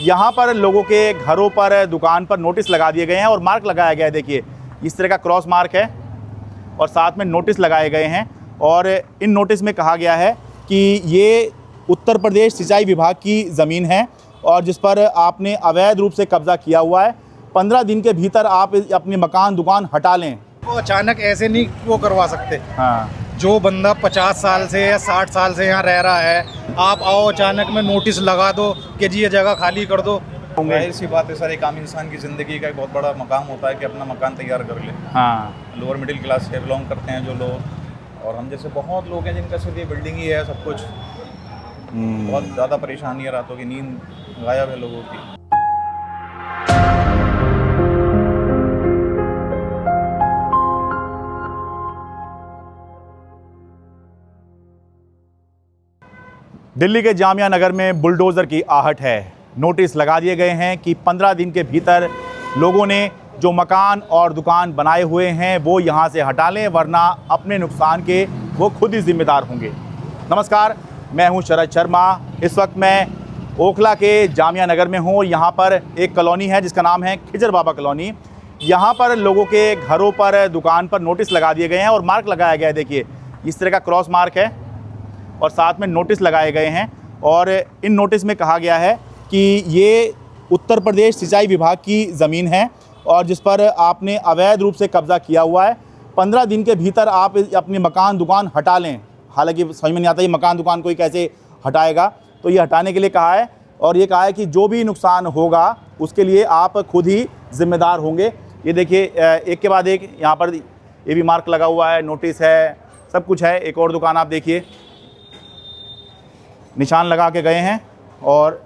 यहाँ पर लोगों के घरों पर, दुकान पर नोटिस लगा दिए गए हैं और मार्क लगाया गया है। देखिए इस तरह का क्रॉस मार्क है और साथ में नोटिस लगाए गए हैं और इन नोटिस में कहा गया है कि ये उत्तर प्रदेश सिंचाई विभाग की ज़मीन है और जिस पर आपने अवैध रूप से कब्ज़ा किया हुआ है। 15 दिन के भीतर आप अपनी मकान दुकान हटा लें। वो अचानक ऐसे नहीं वो करवा सकते। हाँ, जो बंदा 50 साल से या 60 साल से यहाँ रह रहा है, आप आओ अचानक में नोटिस लगा दो कि जी ये जगह खाली कर दो। जाहिर सी बात है सर, एक आम इंसान की ज़िंदगी का एक बहुत बड़ा मकाम होता है कि अपना मकान तैयार कर ले। हाँ, लोअर मिडिल क्लास से बिलोंग करते हैं जो लोग, और हम जैसे बहुत लोग हैं जिनका सिर्फ ये बिल्डिंग ही है सब कुछ। बहुत ज़्यादा परेशानी है, रातों की नींद गायब है लोगों की। दिल्ली के जामिया नगर में बुलडोज़र की आहट है। नोटिस लगा दिए गए हैं कि 15 दिन के भीतर लोगों ने जो मकान और दुकान बनाए हुए हैं वो यहाँ से हटा लें, वरना अपने नुकसान के वो खुद ही जिम्मेदार होंगे। नमस्कार, मैं हूँ शरद शर्मा। इस वक्त मैं ओखला के जामिया नगर में हूँ। यहाँ पर एक कॉलोनी है जिसका नाम है खिजर बाबा कॉलोनी। यहाँ पर लोगों के घरों पर, दुकान पर नोटिस लगा दिए गए हैं और मार्क लगाया गया है। देखिए इस तरह का क्रॉस मार्क है और साथ में नोटिस लगाए गए हैं और इन नोटिस में कहा गया है कि ये उत्तर प्रदेश सिंचाई विभाग की ज़मीन है और जिस पर आपने अवैध रूप से कब्ज़ा किया हुआ है। 15 दिन के भीतर आप अपनी मकान दुकान हटा लें। हालांकि समझ में नहीं आता ये मकान दुकान कोई कैसे हटाएगा, तो ये हटाने के लिए कहा है और ये कहा है कि जो भी नुकसान होगा उसके लिए आप खुद ही ज़िम्मेदार होंगे। ये देखिए एक के बाद एक यहाँ पर ये भी मार्क लगा हुआ है, नोटिस है, सब कुछ है। एक और दुकान आप देखिए, निशान लगा के गए हैं और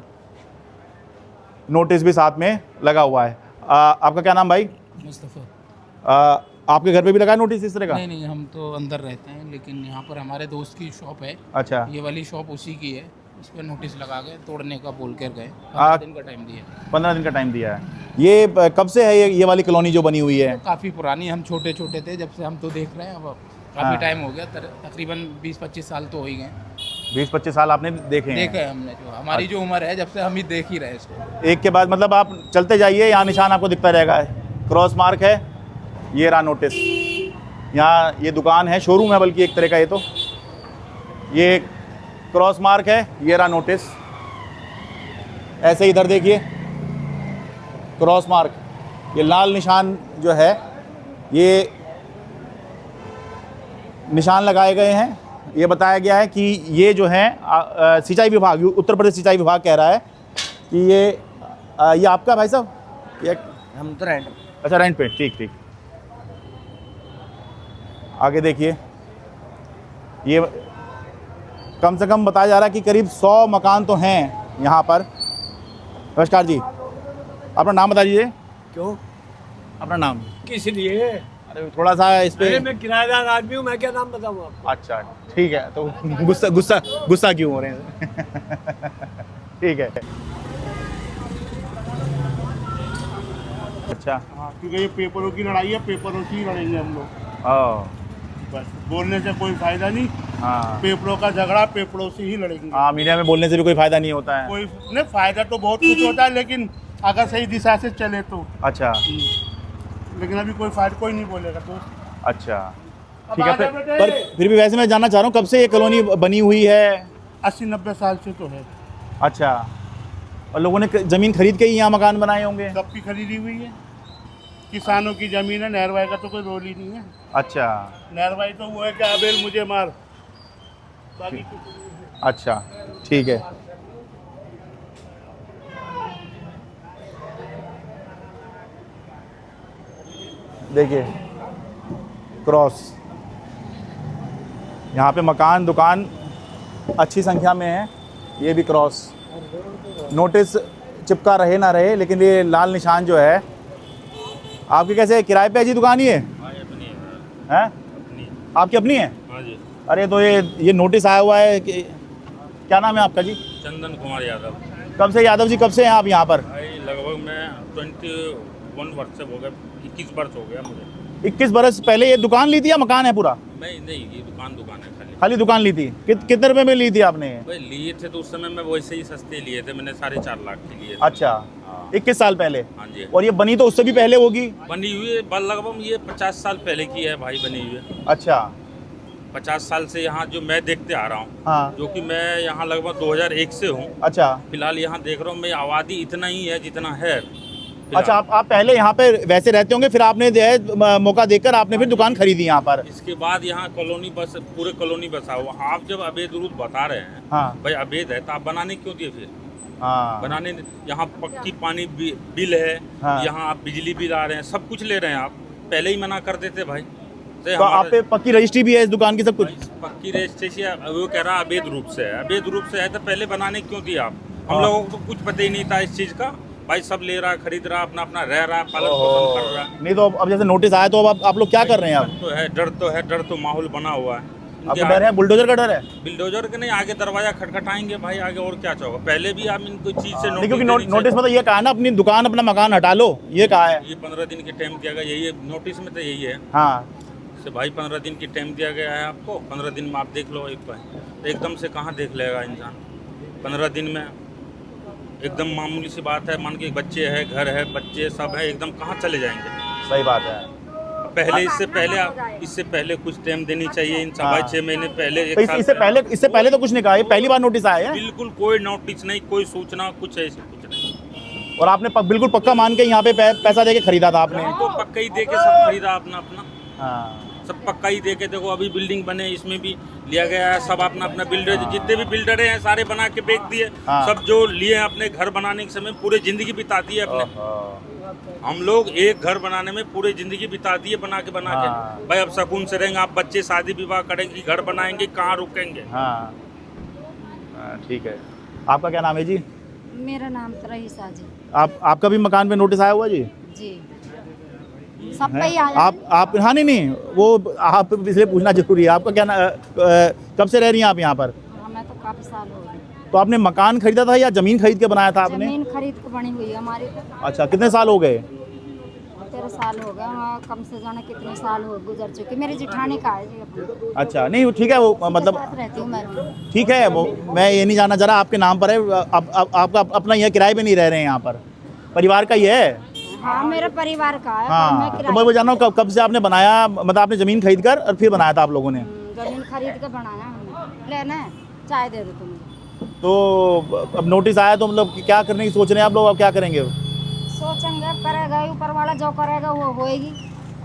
नोटिस भी साथ में लगा हुआ है। आपका क्या नाम भाई? मुस्तफ़ा। आपके घर पे भी लगा है नोटिस इस तरह का? नहीं, हम तो अंदर रहते हैं, लेकिन यहाँ पर हमारे दोस्त की शॉप है। अच्छा, ये वाली शॉप उसी की है। इस पर नोटिस लगा गए, तोड़ने का बोल कर गए। 15 दिन का टाइम दिया। 15 दिन का टाइम दिया है। ये कब से है ये वाली कॉलोनी जो बनी हुई है? काफ़ी पुरानी, हम छोटे छोटे थे जब से हम तो देख रहे हैं। अब काफ़ी टाइम हो गया, तकरीबन 20-25 साल तो हो ही गए। 20-25 साल आपने देखे हैं? देखा है हमने, जो हमारी जो उम्र है जब से हम ही देख ही रहे हैं इसको। एक के बाद मतलब आप चलते जाइए, यहाँ निशान आपको दिखता रहेगा। क्रॉस मार्क है, ये रहा नोटिस। यहाँ ये दुकान है, शोरूम है बल्कि एक तरह का। ये तो ये क्रॉस मार्क है, ये रहा नोटिस। ऐसे इधर देखिए क्रॉस मार्क, ये लाल निशान जो है ये निशान लगाए गए हैं। ये बताया गया है कि ये जो है सिंचाई विभाग, उत्तर प्रदेश सिंचाई विभाग कह रहा है कि ये आपका भाई साहब? ये हम तो रेंट। अच्छा, रेंट पे। ठीक। आगे देखिए, ये कम से कम बताया जा रहा है कि करीब 100 मकान तो हैं यहाँ पर। नमस्कार जी, अपना नाम बता दीजिए। क्यों? अपना नाम। किस लिए? अरे थोड़ा सा इस पे। मैं किराएदार आदमी हूँ, मैं क्या नाम बताऊँ आपको? अच्छा ठीक है, तो गुस्सा क्यों हो रहे हैं? ठीक है। अच्छा, हाँ, क्योंकि ये पेपरों की लड़ाई है, पेपरों से ही लड़ेंगे हम लोग। बस बोलने से कोई फायदा नहीं। हाँ, पेपरों का झगड़ा पेपरों से ही लड़ेंगे। हाँ, मीडिया में बोलने से भी कोई फायदा नहीं होता है। कोई नहीं, फायदा तो बहुत कुछ होता है, लेकिन अगर सही दिशा से चले तो। अच्छा, लेकिन अभी कोई फायदा कोई नहीं बोलेगा तो। अच्छा ठीक है। पर फिर भी वैसे मैं जानना चाह रहा हूँ कब से ये कॉलोनी बनी हुई है? 80-90 साल से तो है। अच्छा, और लोगों ने ज़मीन खरीद के ही यहाँ मकान बनाए होंगे? सबकी खरीदी हुई है, किसानों की ज़मीन है। नहरवाई का तो कोई रोल ही नहीं है। अच्छा, नहरवाई तो वो है कि अबेल मुझे मार, बाकी कुछ नहीं। अच्छा ठीक है। देखिए क्रॉस, यहाँ पे मकान दुकान अच्छी संख्या में है। ये भी क्रॉस, नोटिस चिपका रहे ना रहे, लेकिन ये लाल निशान जो है। आपकी कैसे किराए पे है जी दुकान? ये है आपकी अपनी है? हाँ जी। अरे तो ये नोटिस आया हुआ है कि, क्या नाम है आपका जी? चंदन कुमार यादव। कब से यादव जी, कब से हैं आप यहाँ पर? भाई लगभग मैं 21 वर्ष से हो गया, 21 वर्ष हो गया मुझे। 21 बरस पहले ये दुकान ली थी या मकान है पूरा? नहीं नहीं, ये दुकान है खाली। खाली दुकान ली थी। कितने रुपए में ली थी आपने? भाई लिए थे तो उस समय में वैसे ही सस्ते लिए थे, मैंने 4.5 लाख के लिए थे। अच्छा, हाँ। 21 साल पहले। हाँ जी। और ये बनी तो उससे भी पहले होगी? बनी हुई है लगभग ये 50 साल पहले की है भाई, बनी हुई है। अच्छा। 50 साल से यहाँ जो मैं देखते आ रहा हूँ, हाँ। जो कि मैं यहाँ लगभग 2001 से हूँ। अच्छा। फिलहाल यहाँ देख रहा हूँ मैं, आबादी इतना ही है जितना है। अच्छा, आप पहले यहाँ पे वैसे रहते होंगे, फिर आपने जो है मौका देखकर आपने फिर दुकान खरीदी यहाँ पर? इसके बाद यहाँ कॉलोनी बस, पूरे कॉलोनी बसा हुआ। आप जब अवैध रूप बता रहे हैं, हाँ। भाई अवैध है तो आप बनाने क्यों दिए फिर? हाँ। बनाने, यहाँ पक्की पानी बिल है, हाँ। यहाँ आप बिजली बिल आ रहे हैं, सब कुछ ले रहे हैं। आप पहले ही मना कर देते भाई। तो आप पे पक्की रजिस्ट्री भी है इस दुकान की, सब कुछ? पक्की रजिस्ट्रेशन वो कह रहा अवैध रूप से है। अवैध रूप से है तो पहले बनाने क्यों दिया आप? हम लोगों को तो कुछ पता ही नहीं था इस चीज़ का। भाई सब ले रहा, खरीद रहा, अपना अपना रह रहा, पालन पोषण कर रहा। नहीं तो अब जैसे नोटिस आया तो अब आप लोग क्या कर रहे हैं? अब डर तो माहौल बना हुआ है। आपको डर है? बुलडोजर का डर है? बुलडोजर के नहीं, आगे दरवाजा खटखटाएंगे भाई, आगे और क्या चाहोगे? पहले भी आप इनको चीज़ से नहीं, क्योंकि नोटिस में तो ये कहा है ना, अपनी दुकान अपना मकान हटा लो, ये कहा है। ये 15 दिन की टाइम दिया गया, यही है नोटिस में तो यही है। हाँ। से भाई 15 दिन की टाइम दिया गया है आपको, 15 दिन में आप देख लो एक बार। तो एकदम से कहाँ देख लेगा इंसान 15 दिन में? एकदम मामूली सी बात है। मान के बच्चे है, घर है, बच्चे सब है, एकदम कहाँ चले जाएंगे? सही बात है। पहले इससे पहले कुछ टाइम देनी चाहिए इन हाँ। 6 महीने पहले, तो इससे पहले तो कुछ नहीं कहा, ये पहली बार नोटिस आया है? बिल्कुल कोई नोटिस नहीं, कोई सूचना, कुछ ऐसे कुछ नहीं। और आपने बिल्कुल पक्का मान के यहाँ पे पैसा दे के खरीदा था आपने? तो पक्का ही दे के सब खरीदा अपना अपना। हाँ। सब पक्का ही देके। देखो अभी बिल्डिंग बने, इसमें भी लिया गया है, सब अपना अपना बिल्डर, जितने भी बिल्डर हैं सारे बना के बेच दिए। हाँ। सब जो लिए अपने घर बनाने के समय पूरे जिंदगी बिता दी है अपने। हम लोग एक घर बनाने में पूरे जिंदगी बिता दी है, बना के हाँ। भाई अब सुकून से रहेंगे। आप बच्चे शादी विवाह करेंगे, घर बनाएंगे, कहाँ रुकेंगे? हाँ। ठीक है। आपका क्या नाम है जी? मेरा नाम तो रईसा जी। आपका भी मकान पे नोटिस आया हुआ जी? जी, सब पे ही हैं? आया। आप हाँ, नहीं वो आप इसलिए पूछना जरूरी है। आपका क्या कब से रह रही हैं आप यहाँ पर? हमें तो काफी साल हो गए। तो आपने मकान खरीदा था या जमीन खरीद के बनाया था आपने? जमीन खरीद के बनी हुई है हमारी तो। अच्छा, कितने साल हो गए? 13 साल हो गए, वहाँ कम से जाने कितने साल हो गुजर चुके। मेरी जेठानी का है जी अपनी। अच्छा, नहीं ठीक है, वो मतलब साथ रहती हूँ मैं भी। ठीक है, वो मैं ये नहीं जानना चाह रहा, आपके नाम पर है, आपका अपना यहाँ किराए पे नहीं रह रहे हैं यहाँ पर, परिवार का ही है? हाँ, मेरे परिवार का है। हाँ, मैं तो किराए- मैं वो जान रहा हूँ कब से आपने बनाया, मतलब आपने ज़मीन खरीद कर और फिर बनाया था आप लोगों ने? जमीन खरीद के बनाया हमने। लेना है, चाय दे दो तुम्हें। तो अब नोटिस आया तो मतलब क्या करने की सोच रहे हैं आप लोग? अब क्या करेंगे? सोचेंगे, करेगा ऊपर वाला, जो करेगा वो होएगी।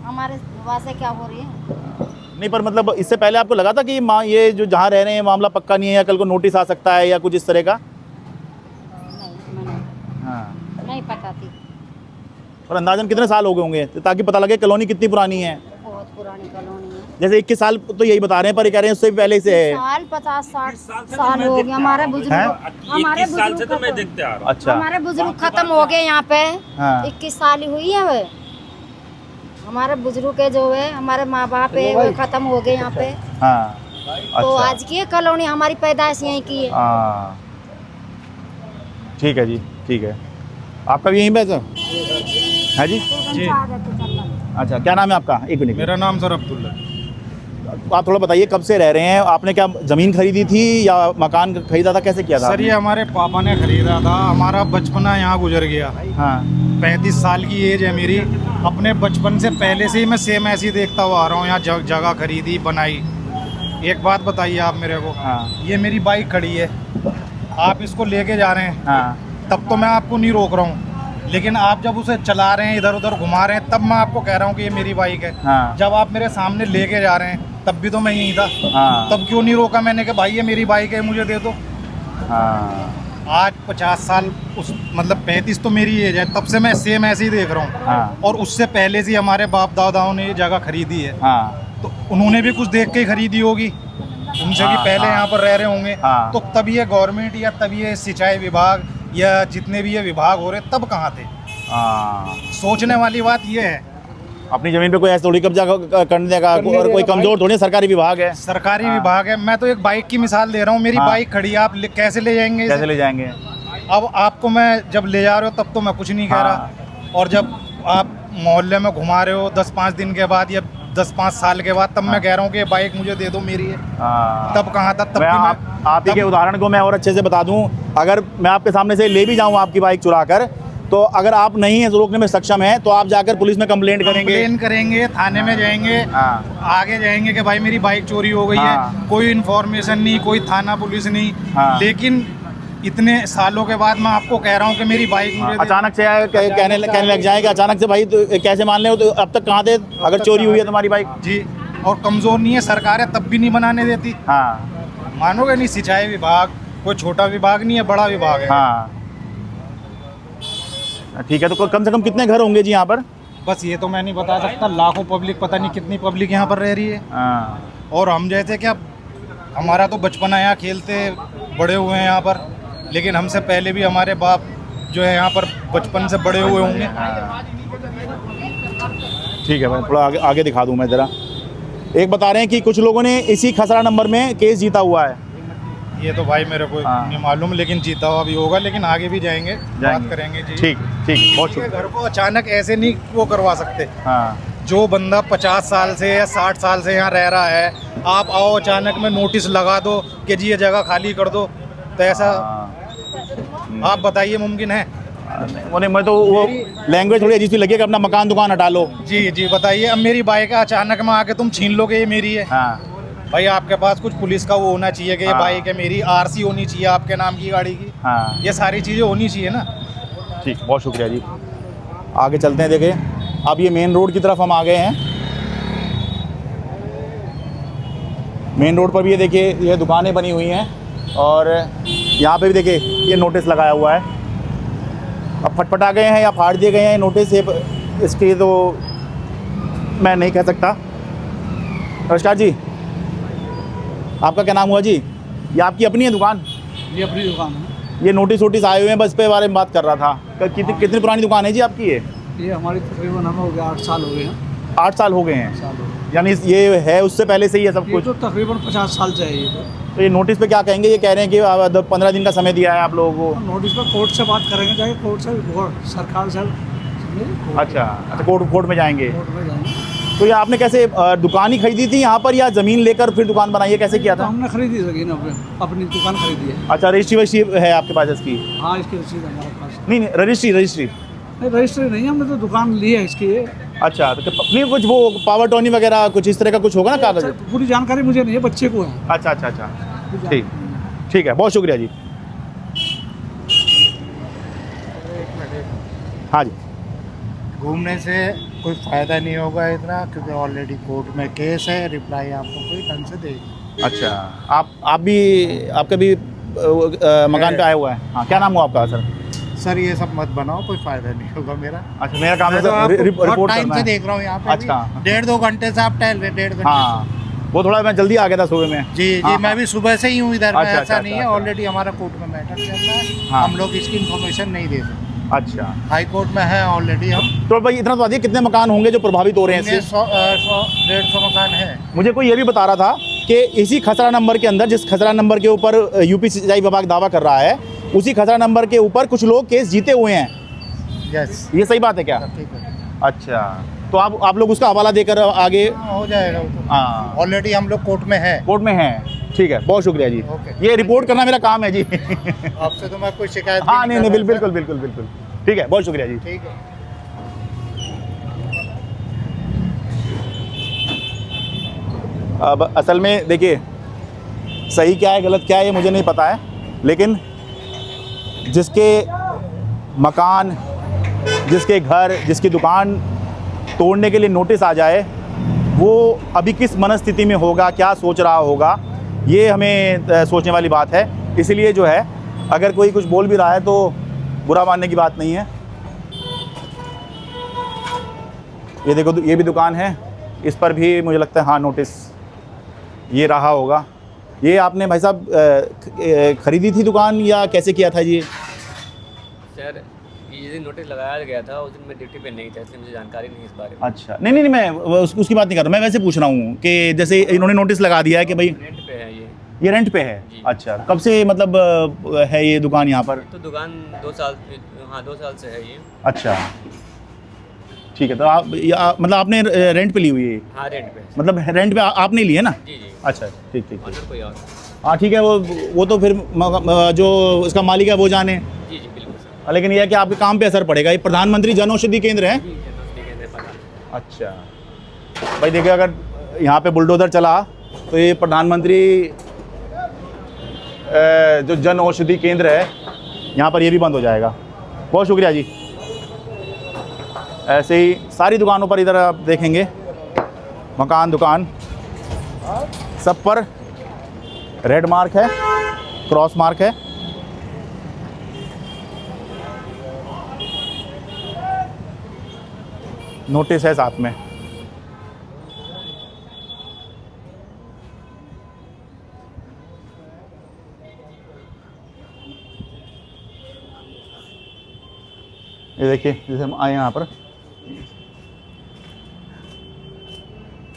हमारे वासे क्या हो रही है? नहीं, पर मतलब इससे पहले आपको लगा था कि ये जो जहाँ रह रहे हैं मामला पक्का नहीं है या कल को नोटिस आ सकता है या कुछ इस तरह का? नहीं, मैंने हाँ। नहीं पता थी। और अंदाजन कितने साल हो गए होंगे ताकि पता लगे कॉलोनी कितनी पुरानी है? बहुत पुरानी कॉलोनी है। जैसे 21 साल तो यही बता रहे हैं, पर ये कह रहे हैं उससे भी पहले से है। साल 50-60 साल हो गए हमारे बुजुर्ग। हमारे 21 साल से तो मैं बुजुर्ग देखते आ रहा हूँ। अच्छा। हमारे बुजुर्ग खत्म हो गए यहाँ पे। हाँ। 21 साल ही हुई है वे। हमारे बुजुर्ग के जो है, हमारे माँ बाप है, वो खत्म हो गए यहाँ पे। हाँ। तो अच्छा। आज की ये कॉलोनी हमारी पैदाइश यहीं की है। हाँ, ठीक है जी, ठीक है। आपका भी यहीं पे है जी? जी। अच्छा, क्या नाम है आपका? एक मिनट। मेरा नाम सर अब्दुल्ला। आप थोड़ा बताइए, कब से रह रहे हैं? आपने क्या ज़मीन खरीदी थी या मकान खरीदा था, कैसे किया था? सर ये हमारे पापा ने खरीदा था, हमारा बचपना यहाँ गुजर गया। हाँ। 35 साल की एज है मेरी। अपने बचपन से पहले से ही मैं सेम ऐसे ही देखता हुआ आ रहा हूँ। यहाँ जगह खरीदी, बनाई। एक बात बताइए आप मेरे को, हाँ। ये मेरी बाइक खड़ी है, आप इसको लेके जा रहे हैं, हाँ। तब तो मैं आपको नहीं रोक रहा हूँ। लेकिन आप जब उसे चला रहे हैं, इधर उधर घुमा रहे हैं, तब मैं आपको कह रहा हूँ कि ये मेरी बाइक है। हाँ। जब आप मेरे सामने लेके जा रहे हैं, तब भी तो मैं यहीं था। हाँ। तब क्यों नहीं रोका मैंने कि भाई ये मेरी बाइक है, मुझे दे दो। हाँ। आज 50 साल, उस मतलब 35 तो मेरी एज है, तब से मैं सेम ऐसे ही देख रहा हूँ। हाँ। और उससे पहले से हमारे बाप दादाओं ने ये जगह खरीदी है। हाँ। तो उन्होंने भी कुछ देख के ही खरीदी होगी, उनसे भी हाँ, पहले हाँ। यहाँ पर रह रहे होंगे। हाँ। तो तब ये गवर्नमेंट या तब ये सिंचाई विभाग या जितने भी ये विभाग हो रहे, तब कहाँ थे? हाँ। सोचने वाली बात ये है। अपनी ज़मीन पे कोई ऐसा थोड़ी कब्जा करने देगा, और कोई कमज़ोर थोड़ी, सरकारी विभाग है। सरकारी हाँ। विभाग है। मैं तो एक बाइक की मिसाल दे रहा हूँ। मेरी हाँ। बाइक खड़ी है, आप कैसे ले जाएंगे इसे? कैसे ले जाएंगे? अब आपको मैं जब ले जा रहे हो तब तो मैं कुछ नहीं कह हाँ। रहा, और जब आप मोहल्ले में घुमा रहे हो 10-5 दिन के बाद या 10-5 साल के बाद, तब मैं कह रहा हूँ कि ये बाइक मुझे दे दो, मेरी है। हाँ। तब कहाँ था? तब मैं भी आप ही के उदाहरण को मैं और अच्छे से बता दूं, अगर मैं आपके सामने से ले भी जाऊं आपकी बाइक चुरा कर, तो अगर आप नहीं है रोकने में सक्षम है तो आप जाकर पुलिस में कंप्लेंट करेंगे। कंप्लेन करेंगे, थाने में जाएंगे, हाँ। आगे जाएंगे कि भाई मेरी बाइक चोरी हो गई हाँ। है, कोई इन्फॉर्मेशन नहीं, कोई थाना पुलिस नहीं। हाँ। लेकिन इतने सालों के बाद मैं आपको कह रहा हूँ कि मेरी बाइक मुझे दे दो। अचानक से कहने लग जाए कि अचानक से भाई तो कैसे मान ले, तो अब तक कहाँ थे अगर चोरी हुई है तुम्हारी बाइक? जी, और कमज़ोर नहीं है सरकार है तब भी नहीं बनाने देती। हाँ मानोगे नहीं, सिंचाई विभाग कोई छोटा विभाग नहीं है, बड़ा विभाग है। हाँ ठीक है, तो कम से कम कितने घर होंगे जी यहाँ पर? बस ये तो मैं नहीं बता सकता, लाखों पब्लिक, पता नहीं कितनी पब्लिक यहाँ पर रह रही है। हाँ। और हम जैसे क्या, हमारा तो बचपना यहाँ खेलते बड़े हुए हैं यहाँ पर, लेकिन हमसे पहले भी हमारे बाप जो है यहाँ पर बचपन से बड़े हुए होंगे। ठीक है, मैं थोड़ा आगे दिखा दूँ मैं ज़रा। एक बता रहे हैं कि कुछ लोगों ने इसी खसरा नंबर में केस जीता हुआ है। ये तो भाई मेरे को हाँ। नहीं मालूम, लेकिन जीता हुआ भी होगा, लेकिन आगे भी जाएंगे, बात करेंगे जी। ठीक ठीक, बहुत किसी के शुक्रिया। घर को अचानक ऐसे नहीं वो करवा सकते। हाँ जो बंदा 50 साल से या 60 साल से यहाँ रह रहा है, आप आओ अचानक में नोटिस लगा दो कि जी ये जगह खाली कर दो, तो ऐसा आप बताइए मुमकिन है? मैं तो वो लैंग्वेज थोड़ी अजीब सी लगी कि अपना मकान दुकान हटा लो। जी जी बताइए। अब मेरी बाइक है, अचानक में आके तुम छीन लोगे ये मेरी है? हाँ भाई आपके पास कुछ पुलिस का वो होना चाहिए कि ये हाँ। बाइक है मेरी, आरसी होनी चाहिए आपके नाम की गाड़ी की, हाँ ये सारी चीज़ें होनी चाहिए ना। ठीक, बहुत शुक्रिया जी। आगे चलते हैं। देखिए अब ये मेन रोड की तरफ हम आ गए हैं। मेन रोड पर भी ये देखिए ये दुकानें बनी हुई हैं और यहाँ पे भी देखिए ये नोटिस लगाया हुआ है। अब फटफटा गए हैं या फाड़ दिए गए हैं नोटिस, ये इसकी तो मैं नहीं कह सकता। नमस्कार जी, आपका क्या नाम हुआ जी? ये आपकी अपनी है दुकान? ये अपनी दुकान है। ये नोटिस वोटिस आए हुए हैं, बस पे बारे में बात कर रहा था। कितनी पुरानी दुकान है जी आपकी ये हमारी तकरीबन हमें हो गया 8 साल हो गए हैं। 8 साल हो गए हैं, साल हो गए। यानी ये है उससे पहले से ही है सब ये कुछ? तो तकरीबन 50 साल से है ये तो ये नोटिस पे क्या कहेंगे? ये कह रहे हैं कि 15 दिन का समय दिया है आप लोगों तो। नोटिस पर कोर्ट से बात करेंगे, जाके कोर्ट से सरकार से को। अच्छा, कोर्ट में जाएंगे। कोर्ट में जाएंगे। तो ये आपने कैसे दुकान ही खरीदी थी यहाँ पर या ज़मीन लेकर फिर दुकान बनाई है, कैसे किया तो था? हमने खरीदी जमीन, अपनी दुकान खरीदी है। अच्छा, रजिस्ट्री वजिस्ट्री है आपके पास इसकी? हाँ इसकी रसीद हमारे पास। नहीं रजिस्ट्री नहीं रजिस्ट्री नहीं, हमने तो दुकान ली है इसकी। अच्छा, तो नहीं कुछ वो पावर टोनी वगैरह कुछ इस तरह का कुछ होगा ना कागज? पूरी जानकारी मुझे नहीं है, बच्चे को है। अच्छा अच्छा अच्छा, ठीक है, बहुत शुक्रिया जी। हाँ जी। घूमने से कोई फ़ायदा नहीं होगा इतना, क्योंकि ऑलरेडी कोर्ट में केस है, रिप्लाई आपको कोई ढंग से देगी। अच्छा, आप भी आपका भी मकान पे आया हुआ है? हाँ, क्या नाम हुआ आपका सर? सर ये सब मत बनाओ, कोई फ़ायदा नहीं होगा मेरा। अच्छा, मेरा काम है मैं तो सर आपको रिपोर्ट बहुत टाइम करना से है। देख रहा हूँ यहाँ पे। अच्छा। 1.5-2 घंटे से आप टहल रहे, 1.5 घंटे हाँ, वो थोड़ा मैं जल्दी आ गया था सुबह में। जी जी, हाँ, मैं भी सुबह से ही हूँ इधर। अच्छा, ऐसा अच्छा, नहीं है, अच्छा। ऑलरेडी हमारा कोर्ट में मैटर चल रहा है। हाँ। हम लोग इसकी इन्फॉर्मेशन नहीं दे सकते। अच्छा, हाई कोर्ट में है ऑलरेडी हम। तो भाई इतना तो बताइए कितने मकान होंगे जो प्रभावित हो रहे हैं इससे? 100-150 मकान है। मुझे कोई ये भी बता रहा था कि इसी खसरा नंबर के अंदर, जिस खसरा नंबर के ऊपर यूपी सिंचाई विभाग दावा कर रहा है, उसी खसरा नंबर के ऊपर कुछ लोग केस जीते हुए हैं। यस, ये सही बात है क्या? ठीक है। अच्छा, तो आप लोग उसका हवाला देकर आगे? हाँ, हो जाएगा वो तो। हाँ, ऑलरेडी हम लोग कोर्ट में है। कोर्ट में है। ठीक है, बहुत शुक्रिया जी। ओके। ये रिपोर्ट करना मेरा काम है जी। आपसे तो मैं कोई शिकायत हाँ, नहीं कर रहा बिल्कुल बिल्कुल बिल्कुल। ठीक है, बहुत शुक्रिया जी। ठीक है। अब असल में देखिए, सही क्या है गलत क्या है ये मुझे नहीं पता है, लेकिन जिसके मकान, जिसके घर, जिसकी दुकान तोड़ने के लिए नोटिस आ जाए, वो अभी किस मनस्थिति में होगा, क्या सोच रहा होगा, ये हमें सोचने वाली बात है। इसलिए जो है, अगर कोई कुछ बोल भी रहा है तो बुरा मानने की बात नहीं है। ये देखो, ये भी दुकान है, इस पर भी मुझे लगता है हाँ नोटिस ये रहा होगा। ये आपने भाई साहब ख़रीदी थी दुकान या कैसे किया था जी? सर ये दिन नोटिस लगाया गया था, उस दिन मैं ड्यूटी पे नहीं था, इसलिए मुझे जानकारी नहीं इस बारे में। अच्छा, नहीं मैं उसकी बात नहीं कर रहा, मैं वैसे पूछ रहा हूँ कि जैसे इन्होंने नोटिस लगा दिया है कि भाई रेंट पे है ये रेंट पे है। जी। अच्छा, कब से मतलब है ये दुकान यहाँ पर? तो दुकान 2 साल, हाँ 2 साल से है ये। अच्छा, ठीक है, तो आप मतलब आपने रेंट पे ली हुई है? हाँ रेंट पे। मतलब रेंट पे आपने ली है ना? जी जी। अच्छा, ठीक ठीक ठीक। ऑनर कोई और। हाँ ठीक है, वो तो फिर जो उसका मालिक है वो जाने। जी जी बिल्कुल सर। लेकिन यह है कि आपके काम पे असर पड़ेगा। ये प्रधानमंत्री जन औषधि केंद्र है। जी जनौषधि केंद्र पता। अच्छा भाई, देखिए अगर यहाँ पे बुलडोज़र चला तो ये प्रधानमंत्री जो जन औषधि केंद्र है यहाँ पर ये भी बंद हो जाएगा। बहुत शुक्रिया जी। ऐसे ही सारी दुकानों पर इधर आप देखेंगे, मकान दुकान सब पर रेड मार्क है, क्रॉस मार्क है। नोटिस है साथ में। ये देखिए, जैसे हम आए यहाँ पर,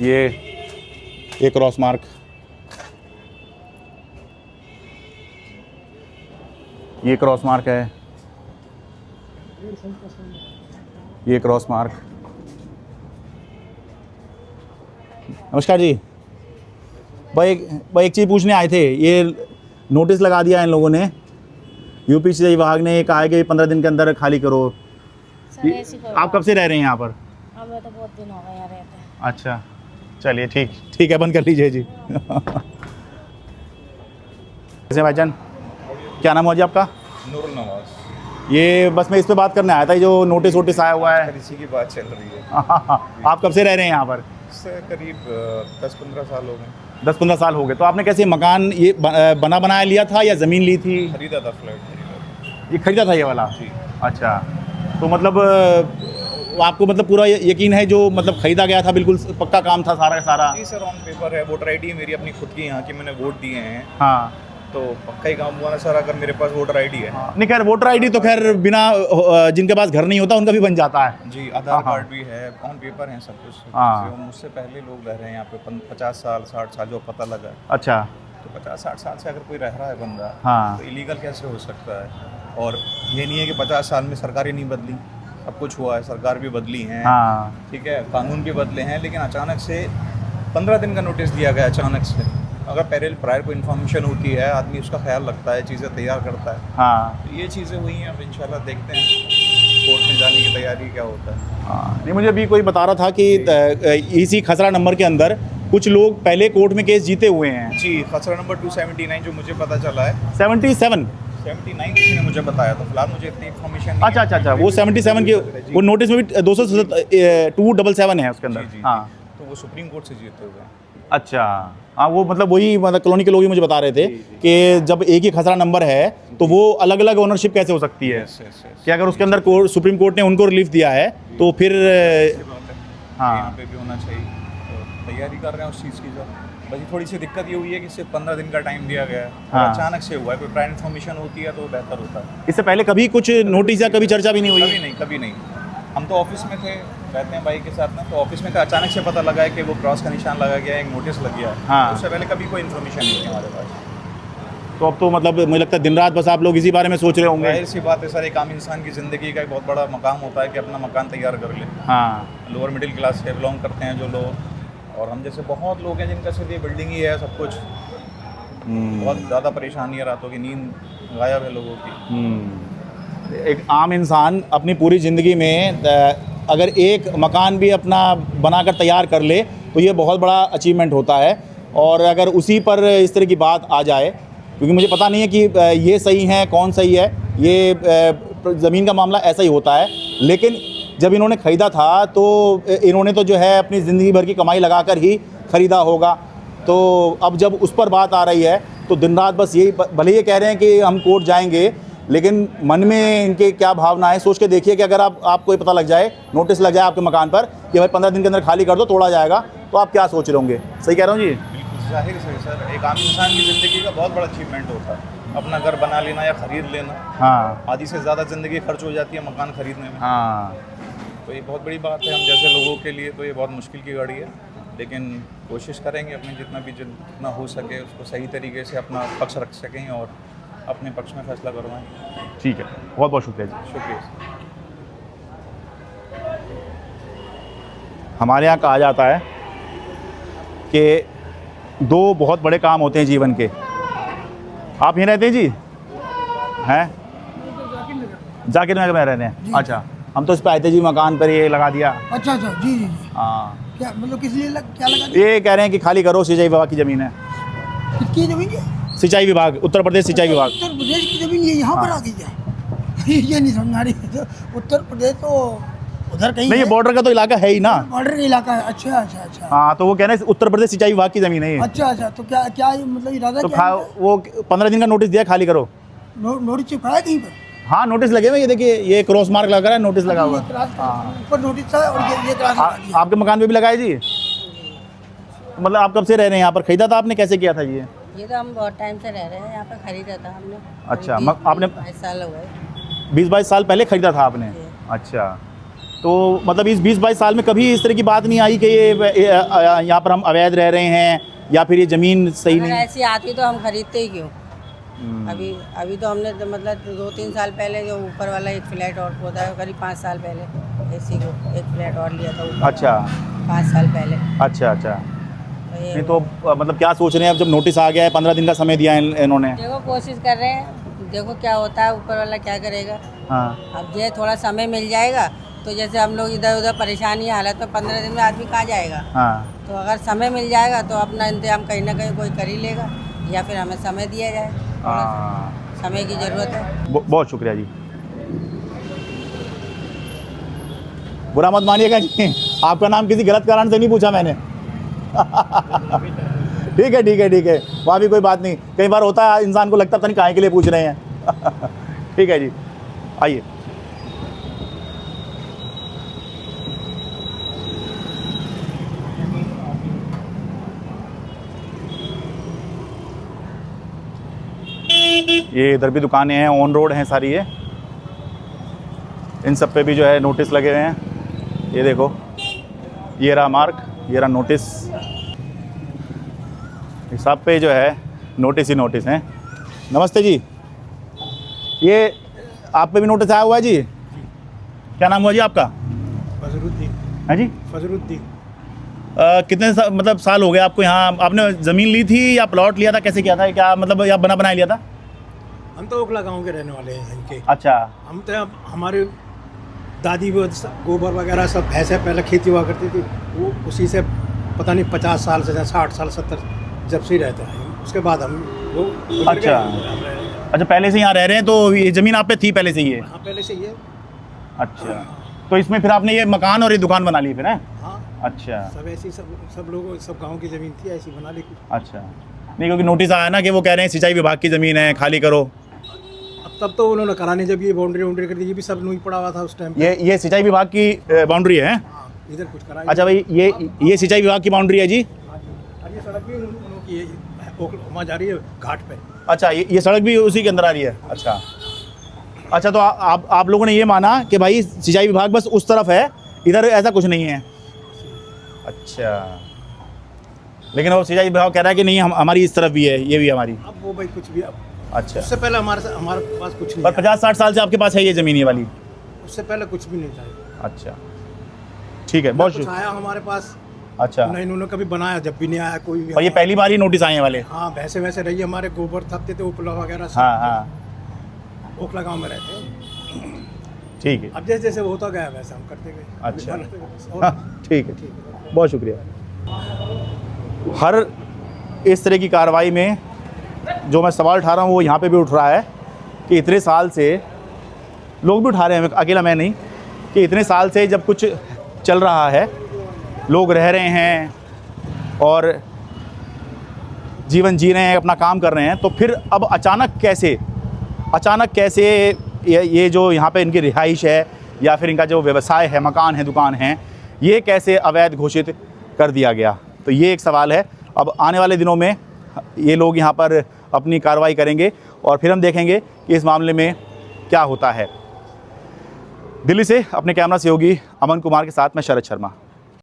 ये क्रॉस मार्क, ये क्रॉस मार्क है, ये क्रॉस मार्क। नमस्कार जी भाई, एक चीज़ पूछने आए थे। ये नोटिस लगा दिया है इन लोगों ने, यूपी सिंचाई विभाग ने कहा है कि 15 दिन के अंदर खाली करो। आप कब से रह रहे हैं यहाँ पर? हमें तो बहुत दिन हो गए यहाँ रहते हैं। अच्छा चलिए, ठीक है, बंद कर लीजिए जी। कैसे भाईजान, क्या नाम हुआ जी आपका? नूर नवाज। ये बस मैं इस पे बात करने आया था, जो नोटिस आया हुआ है। इसी की बात चल रही है। आप कब से रह रहे हैं यहाँ पर? इससे करीब 10-15 साल हो गए। 10-15 साल हो गए। तो आपने कैसे मकान ये बना बनाया लिया था या ज़मीन ली थी? खरीदा था, फ्लैट खरीदा। ये खरीदा था ये वाला? जी। अच्छा, तो मतलब आपको मतलब पूरा यकीन है, जो मतलब खरीदा गया था बिल्कुल पक्का काम था सारा का सारा? जी सर, ऑन पेपर है। वोटर आईडी है मेरी अपनी खुद की, यहाँ की मैंने वोट दिए हैं। हाँ, तो पक्का ही काम हुआ ना सर, अगर मेरे पास वोटर आईडी है। नहीं खैर, वोटर आईडी तो खैर बिना जिनके पास घर नहीं होता उनका भी बन जाता है। जी, आधार कार्ड भी है, ऑन पेपर है सब कुछ। हाँ। मुझसे पहले लोग रह रहे हैं यहाँ पे 50 साल 60 साल, जो पता लगा है। अच्छा, तो 50-60 साल से अगर कोई रह रहा है बंदा, हाँ। तो इलीगल कैसे हो सकता है? और ये नहीं है कि 50 साल में सरकारें नहीं बदली, सब कुछ हुआ है, सरकार भी बदली है, हाँ। ठीक है, कानून भी बदले हैं, लेकिन अचानक से 15 दिन का नोटिस दिया गया अचानक से। अगर प्रायर को इन्फॉर्मेशन होती है, आदमी उसका ख्याल रखता है, चीज़ें तैयार करता है। हाँ, तो ये चीज़ें हुई हैं। अब इंशाल्लाह देखते हैं कोर्ट में जाने की तैयारी क्या होता है। हाँ। नहीं, मुझे अभी कोई बता रहा था कि इसी खसरा नंबर के अंदर कुछ लोग पहले कोर्ट में केस जीते हुए हैं। जी, खसरा नंबर 279 जो मुझे पता चला है। 79 किसी ने मुझे बताया, तो फिलहाल मुझे इतनी इन्फॉर्मेशन अच्छा, वो 77 के वो नोटिस में भी 277 है उसके अंदर। जी, हाँ, तो वो सुप्रीम कोर्ट से जीते हुए हैं। अच्छा, हाँ, वो मतलब वही मतलब कॉलोनी के लोग ही मुझे बता रहे थे कि जब एक ही खसरा नंबर है तो वो अलग अलग ओनरशिप कैसे हो सकती है? कि अगर उसके अंदर सुप्रीम कोर्ट ने उनको रिलीफ दिया है तो फिर हाँ, यहाँ पे भी होना चाहिए। तो तैयारी कर रहे हैं उस चीज़ की। जो बस थोड़ी सी दिक्कत ये हुई है कि सिर्फ 15 दिन का टाइम दिया गया है। हाँ। अचानक से हुआ है, कोई प्रायर इन्फॉर्मेशन होती है तो बेहतर होता है। इससे पहले कभी कुछ नोटिस या कभी चर्चा भी नहीं हुई? कभी नहीं। हम तो ऑफिस में थे, रहते हैं भाई के साथ ना, तो ऑफिस में तो अचानक से पता लगा है कि वो क्रॉस का निशान लगा गया है, एक नोटिस लग गया है। हाँ। उससे पहले कभी कोई इन्फॉर्मेशन नहीं थी हमारे पास। तो अब तो मतलब मुझे लगता है दिन रात बस आप लोग इसी बारे में सोच रहे होंगे। जाहिर सी बात है सर, एक आम इंसान की ज़िंदगी का एक बहुत बड़ा मकाम होता है कि अपना मकान तैयार कर ले। हाँ, लोअर मिडिल क्लास से बिलोंग करते हैं जो लोग, और हम जैसे बहुत लोग हैं जिनका सिर्फ ये बिल्डिंग ही है, सब कुछ। बहुत ज़्यादा परेशानी है, रातों की नींद गायब है लोगों की। एक आम इंसान अपनी पूरी ज़िंदगी में अगर एक मकान भी अपना बनाकर तैयार कर ले तो ये बहुत बड़ा अचीवमेंट होता है। और अगर उसी पर इस तरह की बात आ जाए, क्योंकि मुझे पता नहीं है कि ये सही है कौन सही है, ये ज़मीन का मामला ऐसा ही होता है। लेकिन जब इन्होंने ख़रीदा था तो इन्होंने तो जो है अपनी ज़िंदगी भर की कमाई लगाकर ही ख़रीदा होगा। तो अब जब उस पर बात आ रही है तो दिन रात बस यही, भले ये कह रहे हैं कि हम कोर्ट जाएंगे, लेकिन मन में इनके क्या भावना है सोच के देखिए कि अगर आपको ये पता लग जाए, नोटिस लग जाए आपके मकान पर कि भाई 15 दिन के अंदर खाली कर दो, तोड़ा जाएगा, तो आप क्या सोच रहे होंगे? सही कह रहा हूँ जी? बिल्कुल जाहिर से सर, एक आम इंसान की ज़िंदगी का बहुत बड़ा अचीवमेंट होता है अपना घर बना लेना या ख़रीद लेना। हाँ, आधी से ज़्यादा ज़िंदगी खर्च हो जाती है मकान ख़रीदने में। हाँ, तो ये बहुत बड़ी बात है। हम जैसे लोगों के लिए तो ये बहुत मुश्किल की घड़ी है, लेकिन कोशिश करेंगे अपने जितना हो सके उसको सही तरीके से अपना पक्ष रख सकें और अपने पक्ष में फैसला करवाएं। ठीक है, बहुत बहुत शुक्रिया जी। शुक्रिया। हमारे यहाँ कहा जाता है कि दो बहुत बड़े काम होते हैं जीवन के। आप यहीं रहते हैं जी? हैं? जाकिर नगर में रहते हैं। अच्छा, हम तो इस पे आए थे जी, मकान पर ये लगा दिया। अच्छा अच्छा, जी जी जी। हाँ, क्या मतलब किस लिए क्या लगा दिया? ये कह रहे हैं कि खाली करो, सिंचाई विभाग की ज़मीन है। किसकी जमीन है? सिंचाई विभाग, उत्तर प्रदेश सिंचाई विभाग। उत्तर प्रदेश की जमीन ये यहाँ पर आ गई है? ये नहीं समझ आ रही है। उत्तर प्रदेश तो उधर कहीं नहीं, ये बॉर्डर का तो इलाका है ही ना। बॉर्डर का इलाका है। अच्छा अच्छा अच्छा। हाँ, तो वो कह रहे हैं उत्तर प्रदेश सिंचाई विभाग की ज़मीन है ये। अच्छा अच्छा, तो क्या क्या मतलब इरादा तो क्या है? वो 15 दिन का नोटिस दिया, खाली करो। नोटिस चिपकाया कहीं पर? हाँ, नोटिस लगे हुए, ये देखिए, ये क्रॉस मार्क लगा है, नोटिस लगा हुआ है। ऊपर नोटिस था और ये क्रॉस लगा दिया। आपके मकान पे भी लगाए जी? मतलब आप कब से रह रहे हैं यहाँ पर? खरीदा था आपने, कैसे किया था जी? ये तो हम बहुत टाइम से रह रहे हैं यहाँ पे, खरीदा था हमने। अच्छा, आपने 22 साल हो गए। 20-22 साल पहले खरीदा था आपने? अच्छा, तो मतलब इस 20-22 साल में कभी इस तरह की बात नहीं आई कि ये यहाँ पर हम अवैध रह रहे हैं या फिर ये ज़मीन सही अगर नहीं? ऐसी आती तो हम खरीदते ही क्यों? अभी तो हमने तो मतलब 2-3 साल पहले जो ऊपर वाला एक फ्लैट और होता है, करीब 5 साल पहले इसी को एक फ्लैट और लिया था ऊपर। अच्छा, 5 साल पहले। अच्छा अच्छा। तो ये नहीं तो मतलब क्या सोच रहे हैं अब जब नोटिस आ गया है, 15 दिन का समय दिया है इन्होंने? देखो, कोशिश कर रहे हैं, देखो क्या होता है, ऊपर वाला क्या करेगा। हाँ अब ये थोड़ा समय मिल जाएगा तो जैसे हम लोग इधर उधर परेशानी हालत में 15 दिन में आदमी कहाँ जाएगा। हाँ, तो अगर समय मिल जाएगा तो अपना इंतजाम कहीं ना कहीं कोई कर ही लेगा, या फिर हमें समय दिया जाए। थोड़ा सा समय की ज़रूरत है। बहुत शुक्रिया जी। बुरा मत मानिएगा जी, आपका नाम किसी गलत कारण से नहीं पूछा मैंने। ठीक है ठीक है ठीक है, वहाँ भी कोई बात नहीं। कई बार होता है, इंसान को लगता था नहीं काहे के लिए पूछ रहे हैं। ठीक है जी, आइए। ये इधर भी दुकानें हैं, ऑन रोड हैं सारी ये। इन सब पे भी जो है नोटिस लगे हुए हैं। ये देखो, ये रहा मार्क, ये रहा नोटिस। सब पे जो है नोटिस ही नोटिस हैं। नमस्ते जी, ये आप पे भी नोटिस आया हुआ है जी? क्या नाम हुआ जी आपका? फजरुद्दीन। है जी? फजरुद्दीन। कितने मतलब साल हो गए आपको यहाँ? आपने ज़मीन ली थी या प्लॉट लिया था, कैसे किया था? क्या मतलब या बना बनाया लिया था? हम तो ओखला गांव के रहने वाले हैं इनके। अच्छा। हम तो हमारे दादी वो गोबर वगैरह सब भैंसे पहले खेती हुआ करती थी, वो उसी से पता नहीं 50 साल से 60 साल 70 जब से ही रहते हैं। उसके बाद हम वो अच्छा अच्छा, पहले से यहाँ रह रहे हैं, तो ये ज़मीन आप पे थी पहले से ही है? हाँ, पहले से ही है। अच्छा, तो इसमें फिर आपने ये मकान और ये दुकान बना ली फिर है? हाँ, अच्छा। सब ऐसी सब लोगों सब गांव की ज़मीन थी, ऐसी बना ली। अच्छा, नहीं क्योंकि नोटिस आया ना कि वो कह रहे हैं सिंचाई विभाग की ज़मीन है, खाली करो। अब तब तो उन्होंने कराने जब ये बाउंड्री कर दी, ये भी सब नहीं पड़ा हुआ था उस टाइम। ये सिंचाई विभाग की बाउंड्री है? हाँ, इधर कुछ करा। अच्छा भाई, ये सिंचाई विभाग की बाउंड्री है जी? ये सड़क भी उनकी वहाँ जा रही है घाट पे। अच्छा, ये सड़क भी उसी के अंदर आ रही है? अच्छा अच्छा, तो आप लोगों ने ये माना कि भाई सिंचाई विभाग बस उस तरफ है, इधर ऐसा कुछ नहीं है? अच्छा, लेकिन वो सिंचाई विभाग कह रहा है कि नहीं, हमारी इस तरफ भी है, ये भी हमारी। अब वो भाई कुछ भी अब अच्छा, उससे पहले हमारे पास कुछ नहीं पर 50-60 साल से आपके पास है ये ज़मीन ये वाली? उससे पहले कुछ भी नहीं था। अच्छा ठीक है, बहुत कुछ शुक्रिया। आया हमारे पास? अच्छा, नहीं, इन्होंने कभी बनाया जब भी नहीं आया कोई भी। और ये पहली बार ही नोटिस आए हैं वाले? हाँ, भैंसे वैसे रही हमारे, गोबर थपते थे, उपला वगैरह सब। हाँ हाँ, ओखला गांव में रहते हैं। ठीक है। अब जैसे जैसे होता गया वैसे हम करते गए। अच्छा। और हाँ ठीक है, बहुत शुक्रिया। हर इस तरह की कार्रवाई में जो मैं सवाल उठा रहा हूँ वो यहाँ पे भी उठ रहा है कि इतने साल से लोग भी उठा रहे हैं, अकेला मैं नहीं, कि इतने साल से जब कुछ चल रहा है, लोग रह रहे हैं और जीवन जी रहे हैं, अपना काम कर रहे हैं, तो फिर अब अचानक कैसे ये जो यहाँ पे इनकी रिहाइश है या फिर इनका जो व्यवसाय है, मकान है, दुकान है, ये कैसे अवैध घोषित कर दिया गया? तो ये एक सवाल है। अब आने वाले दिनों में ये लोग यहाँ पर अपनी कार्रवाई करेंगे और फिर हम देखेंगे कि इस मामले में क्या होता है। दिल्ली से अपने कैमरा सहयोगी अमन कुमार के साथ मैं शरद शर्मा।